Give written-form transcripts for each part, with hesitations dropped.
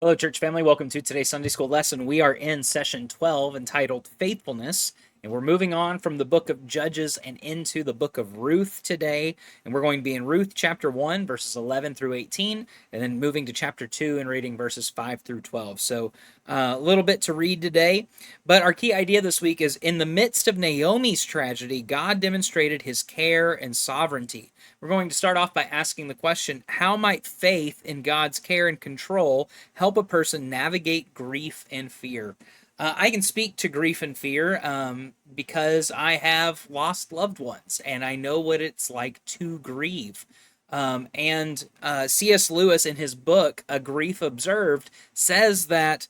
Hello, church family. Welcome to today's Sunday school lesson. We are in session 12 entitled Faithfulness, and we're moving on from the book of Judges and into the book of Ruth today. And we're going to be in Ruth chapter 1, verses 11 through 18, and then moving to chapter 2 and reading verses 5 through 12. So a little bit to read today. But our key idea this week is in the midst of Naomi's tragedy, God demonstrated his care and sovereignty. We're going to start off by asking the question, how might faith in God's care and control help a person navigate grief and fear? I can speak to grief and fear because I have lost loved ones and I know what it's like to grieve. And C.S. Lewis, in his book, A Grief Observed, says that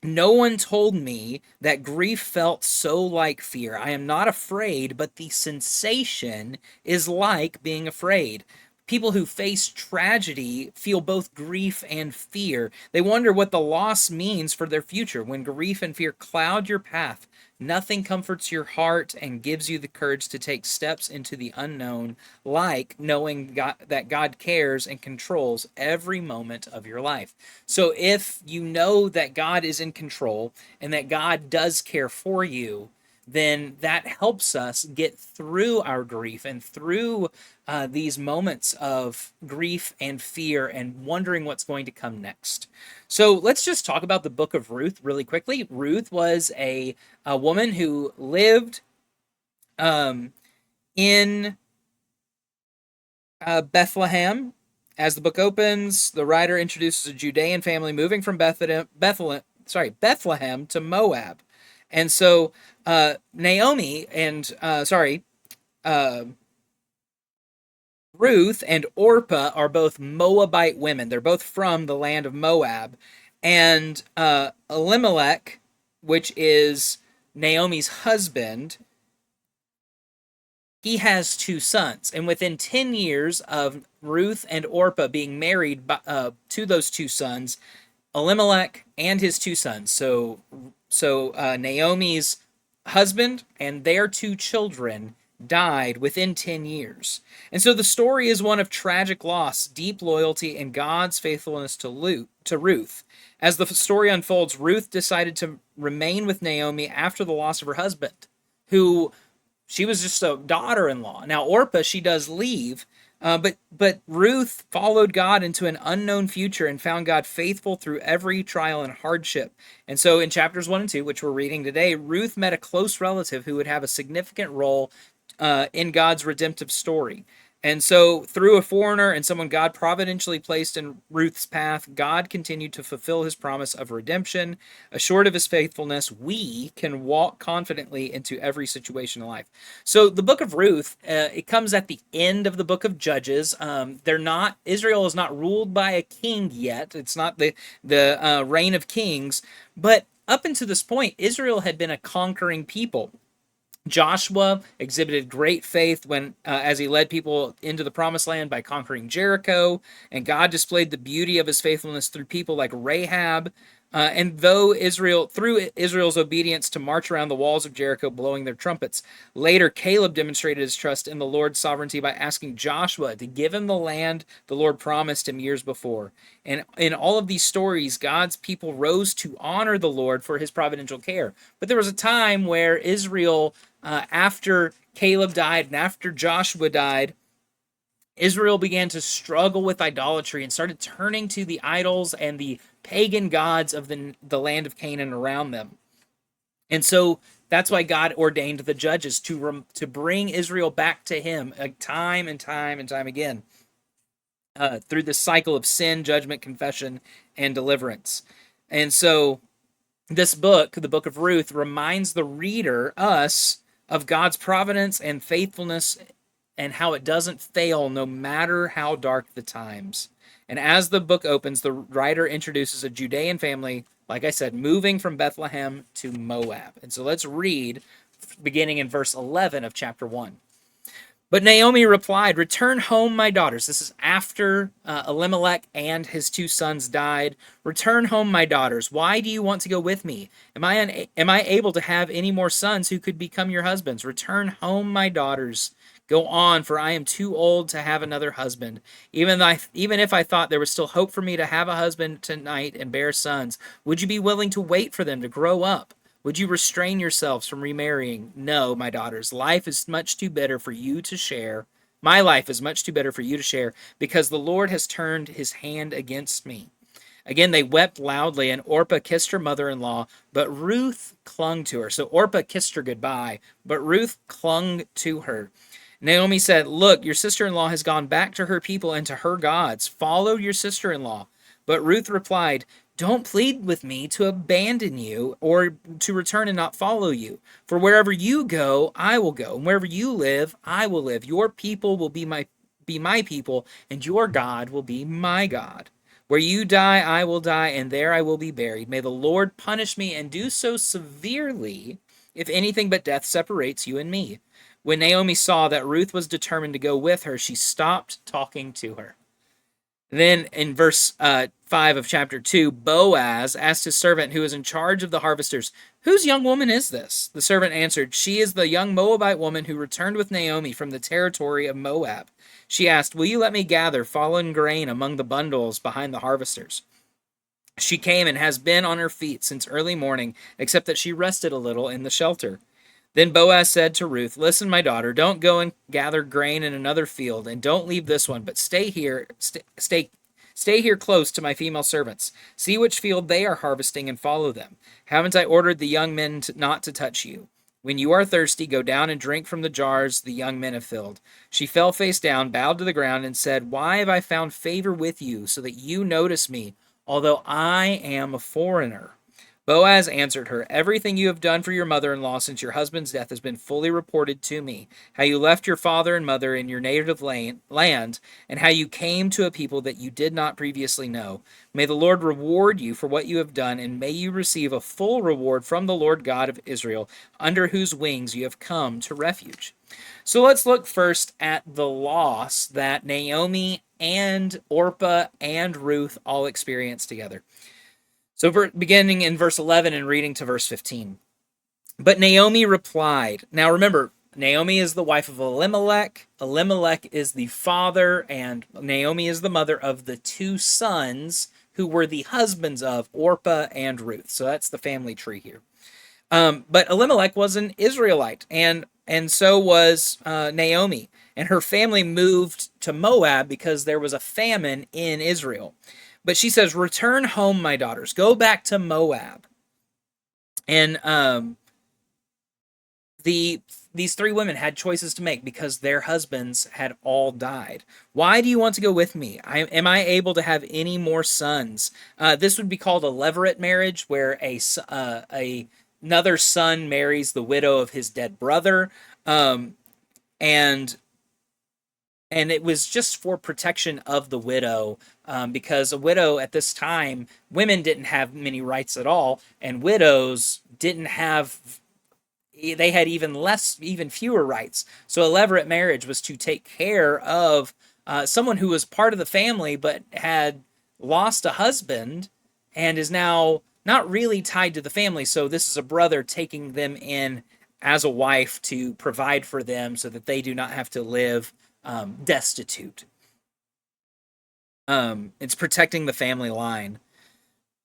no one told me that grief felt so like fear. I am not afraid, but the sensation is like being afraid. People who face tragedy feel both grief and fear. They wonder what the loss means for their future. When grief and fear cloud your path, nothing comforts your heart and gives you the courage to take steps into the unknown, like knowing that God cares and controls every moment of your life. So if you know that God is in control and that God does care for you, then that helps us get through our grief and through these moments of grief and fear and wondering what's going to come next. So let's just talk about the book of Ruth really quickly. Ruth was a woman who lived in Bethlehem. As the book opens, the writer introduces a Judean family moving from Bethlehem to Moab. And so Naomi and Ruth and Orpah are both Moabite women. They're both from the land of Moab. And Elimelech, which is Naomi's husband, he has two sons. And within 10 years of Ruth and Orpah being married to those two sons, Elimelech and his two sons, so Naomi's husband and their two children, died within 10 years. And so the story is one of tragic loss, deep loyalty, and God's faithfulness to Ruth. As the story unfolds, Ruth decided to remain with Naomi after the loss of her husband, who she was just a daughter-in-law. Now Orpah, she does leave, but Ruth followed God into an unknown future and found God faithful through every trial and hardship. And so in chapters 1 and 2, which we're reading today, Ruth met a close relative who would have a significant role in God's redemptive story. And so through a foreigner and someone God providentially placed in Ruth's path, God continued to fulfill his promise of redemption. Assured of his faithfulness, we can walk confidently into every situation in life. So the book of Ruth, it comes at the end of the book of Judges. Israel is not ruled by a king yet. It's not the reign of kings. But up until this point, Israel had been a conquering people. Joshua exhibited great faith as he led people into the promised land by conquering Jericho, and God displayed the beauty of his faithfulness through people like Rahab. And through Israel's obedience to march around the walls of Jericho blowing their trumpets, later Caleb demonstrated his trust in the Lord's sovereignty by asking Joshua to give him the land the Lord promised him years before. And in all of these stories, God's people rose to honor the Lord for his providential care. But there was a time where Israel, after Caleb died and after Joshua died, Israel began to struggle with idolatry and started turning to the idols and the pagan gods of the land of Canaan around them. And so that's why God ordained the judges to bring Israel back to him time and time and time again through this cycle of sin, judgment, confession, and deliverance. And so this book, the book of Ruth, reminds the reader, us, of God's providence and faithfulness and how it doesn't fail no matter how dark the times. And as the book opens, the writer introduces a Judean family, like I said, moving from Bethlehem to Moab. And so let's read beginning in verse 11 of chapter 1. But Naomi replied, "Return home, my daughters." This is after Elimelech and his two sons died. "Return home, my daughters. Why do you want to go with me? Am I able to have any more sons who could become your husbands? Return home, my daughters. Go on, for I am too old to have another husband. Even if I thought there was still hope for me to have a husband tonight and bear sons, would you be willing to wait for them to grow up? Would you restrain yourselves from remarrying? No, my daughters, life is much too bitter for you to share. My life is much too bitter for you to share, because the Lord has turned his hand against me. Again, they wept loudly, and Orpah kissed her mother in law, but Ruth clung to her. So Orpah kissed her goodbye, but Ruth clung to her. Naomi said, "Look, your sister in law has gone back to her people and to her gods. Follow your sister in law." But Ruth replied, "Don't plead with me to abandon you or to return and not follow you. For wherever you go, I will go, and wherever you live, I will live. Your people will be my people, and your God will be my God. Where you die, I will die, and there I will be buried. May the Lord punish me and do so severely if anything but death separates you and me." When Naomi saw that Ruth was determined to go with her, she stopped talking to her. Then in verse 5 of chapter 2, Boaz asked his servant who was in charge of the harvesters, "Whose young woman is this?" The servant answered, "She is the young Moabite woman who returned with Naomi from the territory of Moab." She asked, "Will you let me gather fallen grain among the bundles behind the harvesters?" She came and has been on her feet since early morning, except that she rested a little in the shelter. Then Boaz said to Ruth, "Listen, my daughter, don't go and gather grain in another field, and don't leave this one, but stay here close to my female servants. See which field they are harvesting and follow them. Haven't I ordered the young men not to touch you? When you are thirsty, go down and drink from the jars the young men have filled." She fell face down, bowed to the ground, and said, "Why have I found favor with you, so that you notice me, although I am a foreigner?" Boaz answered her, "Everything you have done for your mother-in-law since your husband's death has been fully reported to me. How you left your father and mother in your native land, and how you came to a people that you did not previously know. May the Lord reward you for what you have done, and may you receive a full reward from the Lord God of Israel, under whose wings you have come to refuge." So let's look first at the loss that Naomi and Orpah and Ruth all experienced together. So beginning in verse 11 and reading to verse 15. But Naomi replied. Now remember, Naomi is the wife of Elimelech. Elimelech is the father, and Naomi is the mother of the two sons who were the husbands of Orpah and Ruth. So that's the family tree here. But Elimelech was an Israelite, and so was Naomi. And her family moved to Moab because there was a famine in Israel. But she says, "Return home, my daughters. Go back to Moab." And these three women had choices to make because their husbands had all died. "Why do you want to go with me? Am I able to have any more sons?" This would be called a levirate marriage, where another son marries the widow of his dead brother, and it was just for protection of the widow, because a widow at this time, women didn't have many rights at all, and widows didn't have, they had even fewer rights. So a levirate marriage was to take care of someone who was part of the family but had lost a husband and is now not really tied to the family. So this is a brother taking them in as a wife to provide for them so that they do not have to live destitute. It's protecting the family line.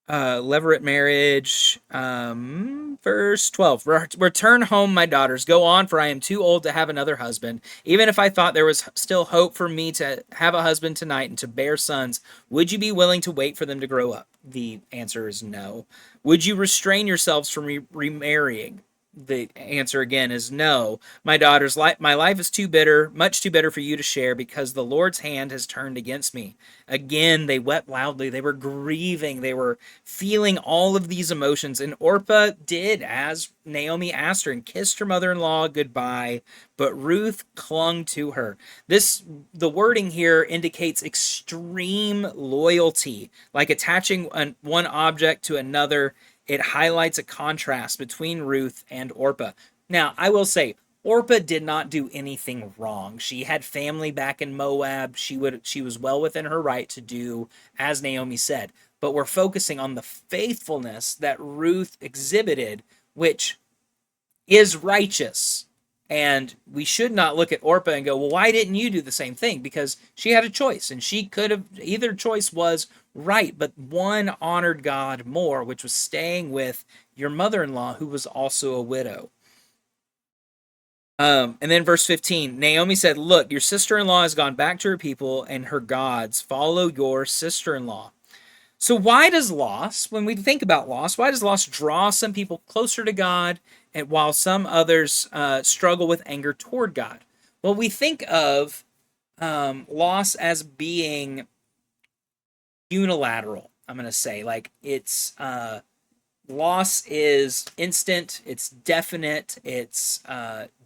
Levirate marriage, verse 12. "Return home, my daughters. Go on, for I am too old to have another husband. Even if I thought there was still hope for me to have a husband tonight and to bear sons, would you be willing to wait for them to grow up?" The answer is no. "Would you restrain yourselves from remarrying?" The answer again is no. "My daughters, my life is too bitter, much too bitter for you to share, because the Lord's hand has turned against me." Again, they wept loudly. They were grieving. They were feeling all of these emotions. And Orpah did as Naomi asked her and kissed her mother-in-law goodbye, but Ruth clung to her. The wording here indicates extreme loyalty, like attaching one object to another. It highlights a contrast between Ruth and Orpah. Now, I will say, Orpah did not do anything wrong. She had family back in Moab. She was well within her right to do as Naomi said. But we're focusing on the faithfulness that Ruth exhibited, which is righteous. And we should not look at Orpah and go, well, why didn't you do the same thing? Because she had a choice, and she could have, either choice was right, but one honored God more, which was staying with your mother in law, who was also a widow. And then verse 15, Naomi said, look, your sister in law has gone back to her people and her gods. Follow your sister in law. So, why does loss, when we think about loss, why does loss draw some people closer to God, and while some others struggle with anger toward God? Well, we think of loss as being unilateral. I'm going to say, like, it's loss is instant, it's definite, it's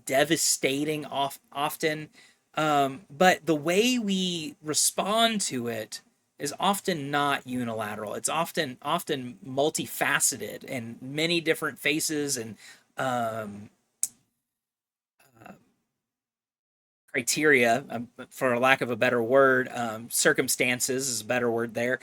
devastating often. But the way we respond to it is often not unilateral. It's often multifaceted and many different faces and um, criteria, for lack of a better word, circumstances is a better word there,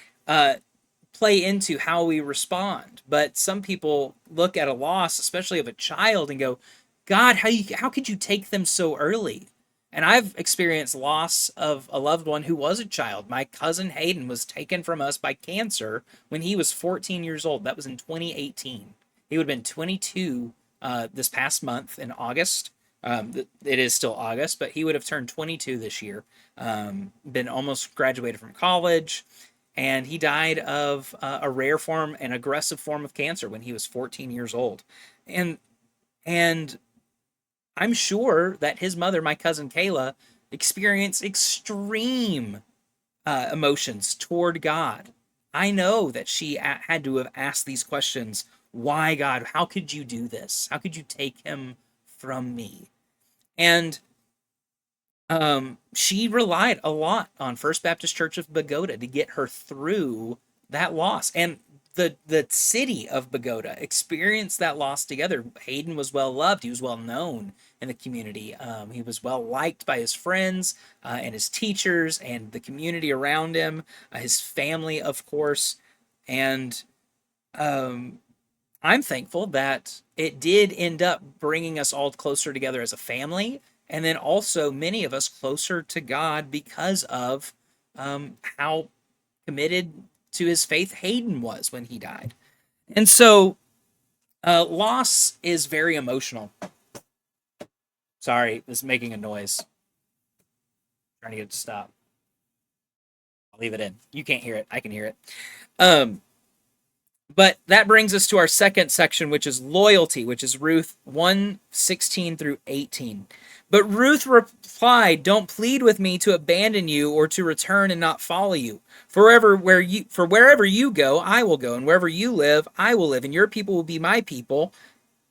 play into how we respond. But some people look at a loss, especially of a child, and go, God, how could you take them so early? And I've experienced loss of a loved one who was a child. My cousin Hayden was taken from us by cancer when he was 14 years old. That was in 2018. He would have been 22 this past month in August. It is still August, but he would have turned 22 this year. Been almost graduated from college, and he died of a rare form, an aggressive form of cancer when he was 14 years old. And I'm sure that his mother, my cousin Kayla, experienced extreme emotions toward God. I know that she had to have asked these questions. Why, God? How could you do this? How could you take him from me? And she relied a lot on First Baptist Church of Bogota to get her through that loss. And the city of Bogota experienced that loss together. Hayden was well loved. He was well known in the community. He was well liked by his friends and his teachers and the community around him, his family, of course. And I'm thankful that it did end up bringing us all closer together as a family, and then also many of us closer to God because of how committed to his faith Hayden was when he died. And so loss is very emotional. Sorry, this is making a noise. Trying to get it to stop. I'll leave it in. You can't hear it. I can hear it. But that brings us to our second section, which is loyalty, which is Ruth 1:16 through 18. But Ruth replied, don't plead with me to abandon you or to return and not follow you. For wherever you go, I will go, and wherever you live, I will live, and your people will be my people,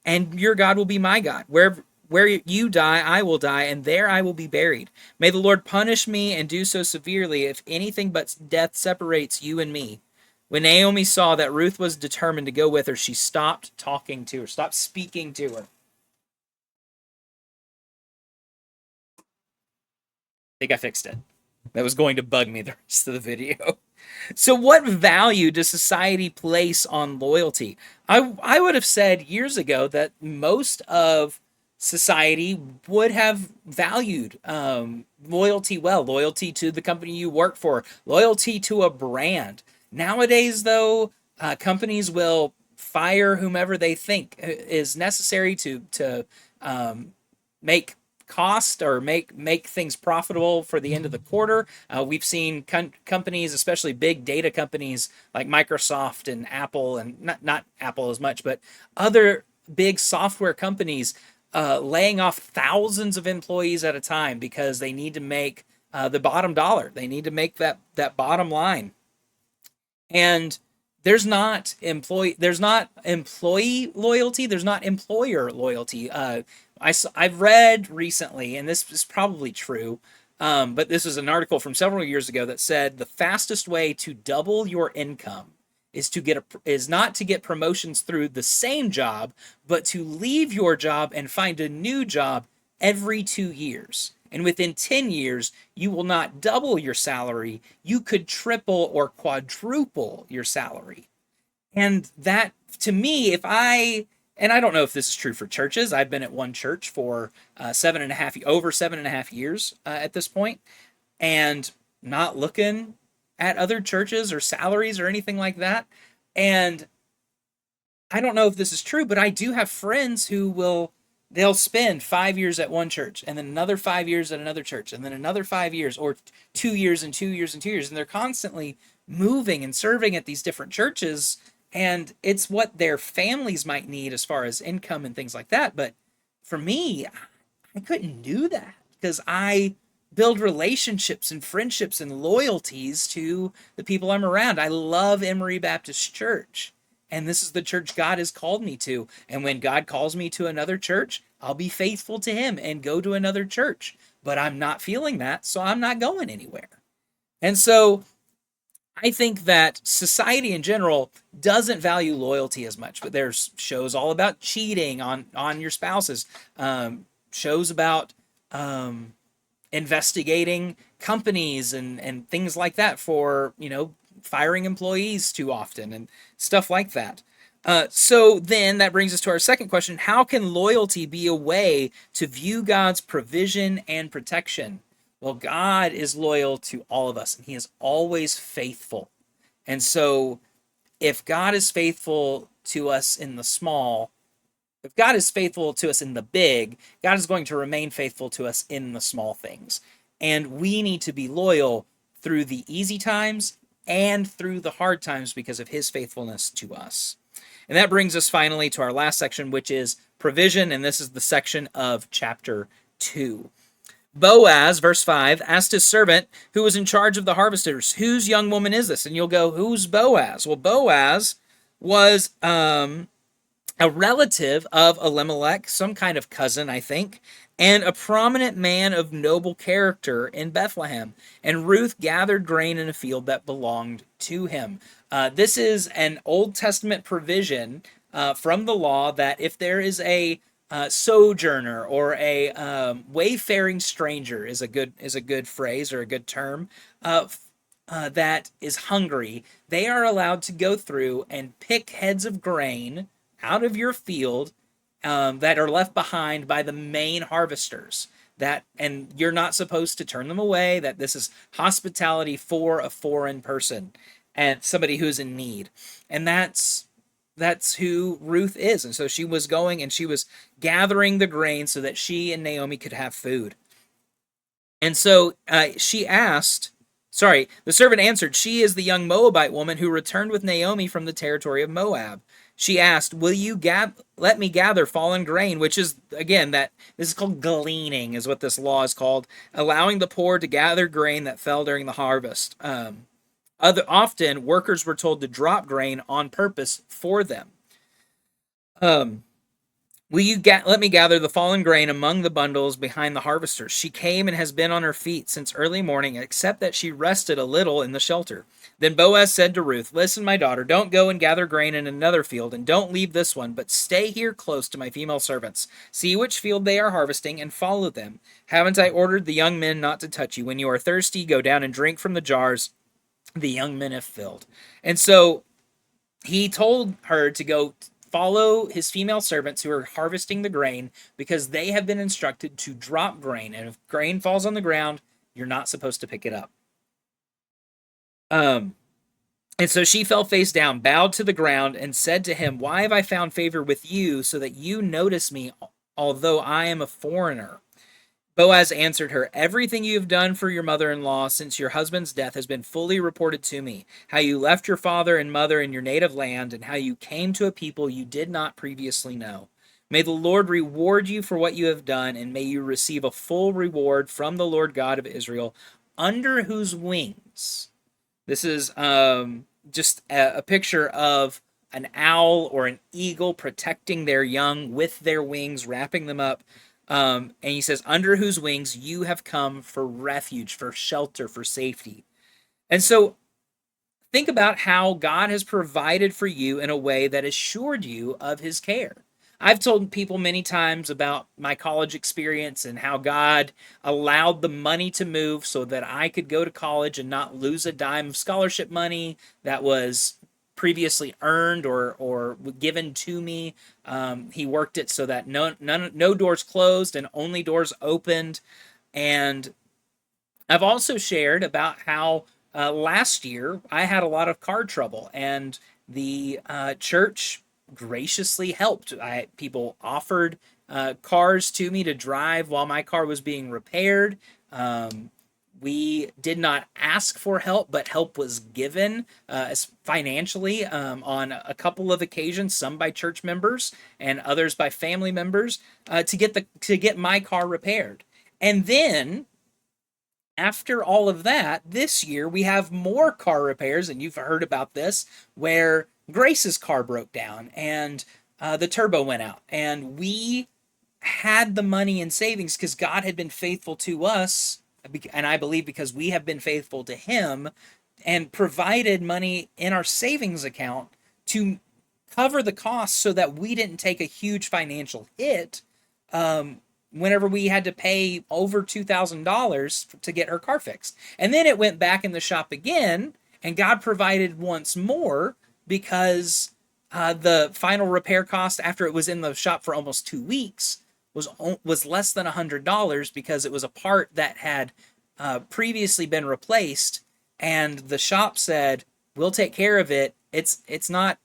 and your God will be my God. Where you die, I will die, and there I will be buried. May the Lord punish me and do so severely if anything but death separates you and me. When Naomi saw that Ruth was determined to go with her, she stopped talking to her, stopped speaking to her. I think I fixed it. That was going to bug me the rest of the video. So, what value does society place on loyalty? I would have said years ago that most of society would have valued loyalty well, loyalty to the company you work for, loyalty to a brand. Nowadays, though, companies will fire whomever they think is necessary to make cost or make things profitable for the end of the quarter. We've seen companies, especially big data companies like Microsoft and Apple, and not Apple as much, but other big software companies laying off thousands of employees at a time because they need to make the bottom dollar. They need to make that bottom line. And there's not employee loyalty, there's not employer loyalty. I've read recently, and this is probably true, but this is an article from several years ago that said the fastest way to double your income is not to get promotions through the same job, but to leave your job and find a new job every 2 years. And within 10 years, you will not double your salary. You could triple or quadruple your salary. And that, to me, if I And I don't know if this is true for churches. I've been at one church for over 7.5 years at this point, and not looking at other churches or salaries or anything like that. And I don't know if this is true, but I do have friends who they'll spend 5 years at one church and then another 5 years at another church and then another 5 years, or 2 years and 2 years and 2 years. And they're constantly moving and serving at these different churches. And it's what their families might need as far as income and things like that. But for me, I couldn't do that because I build relationships and friendships and loyalties to the people I'm around. I love Emory Baptist Church, and this is the church God has called me to. And when God calls me to another church, I'll be faithful to him and go to another church. But I'm not feeling that, so I'm not going anywhere. And so I think that society in general doesn't value loyalty as much, but there's shows all about cheating on your spouses, shows about investigating companies and things like that for, firing employees too often and stuff like that. So then that brings us to our second question. How can loyalty be a way to view God's provision and protection? Well, God is loyal to all of us, and he is always faithful. And so if God is faithful to us in the small, if God is faithful to us in the big, God is going to remain faithful to us in the small things. And we need to be loyal through the easy times and through the hard times because of his faithfulness to us. And that brings us finally to our last section, which is provision. And this is the section of chapter 2. Boaz, verse 5, asked his servant who was in charge of the harvesters, whose young woman is this? And you'll go, who's Boaz? Well, Boaz was a relative of Elimelech, some kind of cousin, I think, and a prominent man of noble character in Bethlehem. And Ruth gathered grain in a field that belonged to him. This is an Old Testament provision from the law that if there is a sojourner or a wayfaring stranger is a good phrase or a good term that is hungry, they are allowed to go through and pick heads of grain out of your field that are left behind by the main harvesters. And you're not supposed to turn them away. That this is hospitality for a foreign person and somebody who's in need. And that's who Ruth is. And so she was going and she was gathering the grain so that she and Naomi could have food. And so the servant answered, she is the young Moabite woman who returned with Naomi from the territory of Moab. She asked, will you let me gather fallen grain, which is, again, this is called gleaning, is what this law is called, allowing the poor to gather grain that fell during the harvest. Often, workers were told to drop grain on purpose for them. Will you let me gather the fallen grain among the bundles behind the harvesters? She came and has been on her feet since early morning, except that she rested a little in the shelter. Then Boaz said to Ruth, listen, my daughter, don't go and gather grain in another field, and don't leave this one, but stay here close to my female servants. See which field they are harvesting, and follow them. Haven't I ordered the young men not to touch you? When you are thirsty, go down and drink from the jars the young men have filled. And so he told her to go follow his female servants who are harvesting the grain because they have been instructed to drop grain. And if grain falls on the ground, you're not supposed to pick it up. And so she fell face down, bowed to the ground, and said to him, why have I found favor with you so that you notice me, although I am a foreigner? Boaz answered her, everything you have done for your mother-in-law since your husband's death has been fully reported to me, how you left your father and mother in your native land, and how you came to a people you did not previously know. May the Lord reward you for what you have done, and may you receive a full reward from the Lord God of Israel, under whose wings. This is just a picture of an owl or an eagle protecting their young with their wings, wrapping them up. And he says, under whose wings you have come for refuge, for shelter, for safety. And so think about how God has provided for you in a way that assured you of his care. I've told people many times about my college experience and how God allowed the money to move so that I could go to college and not lose a dime of scholarship money that was previously earned or given to me. He worked it so that no doors closed and only doors opened. And I've also shared about how last year I had a lot of car trouble, and the church graciously helped. People offered cars to me to drive while my car was being repaired. Um, we did not ask for help, but help was given financially on a couple of occasions, some by church members and others by family members, to get my car repaired. And then after all of that, this year we have more car repairs, and you've heard about this, where Grace's car broke down and the turbo went out, and we had the money in savings because God had been faithful to us, and I believe because we have been faithful to Him, and provided money in our savings account to cover the costs so that we didn't take a huge financial hit whenever we had to pay over $2,000 to get her car fixed. And then it went back in the shop again, and God provided once more because the final repair cost after it was in the shop for almost 2 weeks was less than $100 because it was a part that had previously been replaced, and the shop said, "We'll take care of it. It's not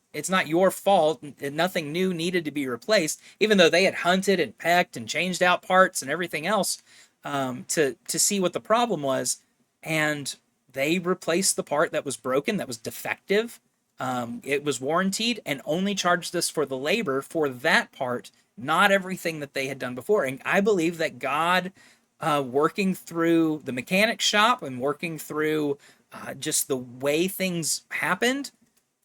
your fault. Nothing new needed to be replaced," even though they had hunted and pecked and changed out parts and everything else to see what the problem was, and they replaced the part that was broken, that was defective. It was warranted, and only charged us for the labor for that part, not everything that they had done before. And I believe that God, working through the mechanic shop and working through just the way things happened,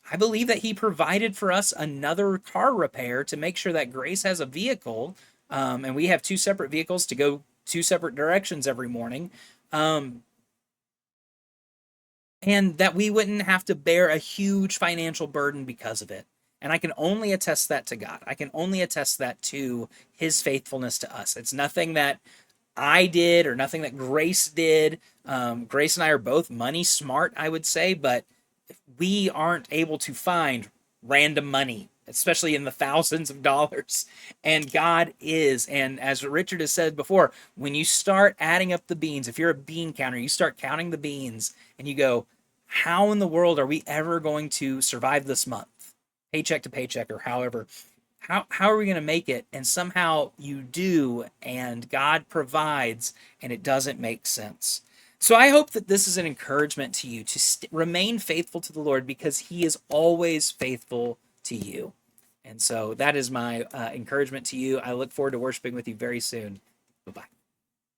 I believe that He provided for us another car repair to make sure that Grace has a vehicle, and we have two separate vehicles to go two separate directions every morning, and that we wouldn't have to bear a huge financial burden because of it. And I can only attest that to God. I can only attest that to His faithfulness to us. It's nothing that I did or nothing that Grace did. Grace and I are both money smart, I would say, but we aren't able to find random money, especially in the thousands of dollars. And God is. And as Richard has said before, when you start adding up the beans, if you're a bean counter, you start counting the beans and you go, how in the world are we ever going to survive this month? Paycheck to paycheck, or however. How are we going to make it? And somehow you do, and God provides, and it doesn't make sense. So I hope that this is an encouragement to you to remain faithful to the Lord, because He is always faithful to you. And so that is my encouragement to you. I look forward to worshiping with you very soon. Bye-bye.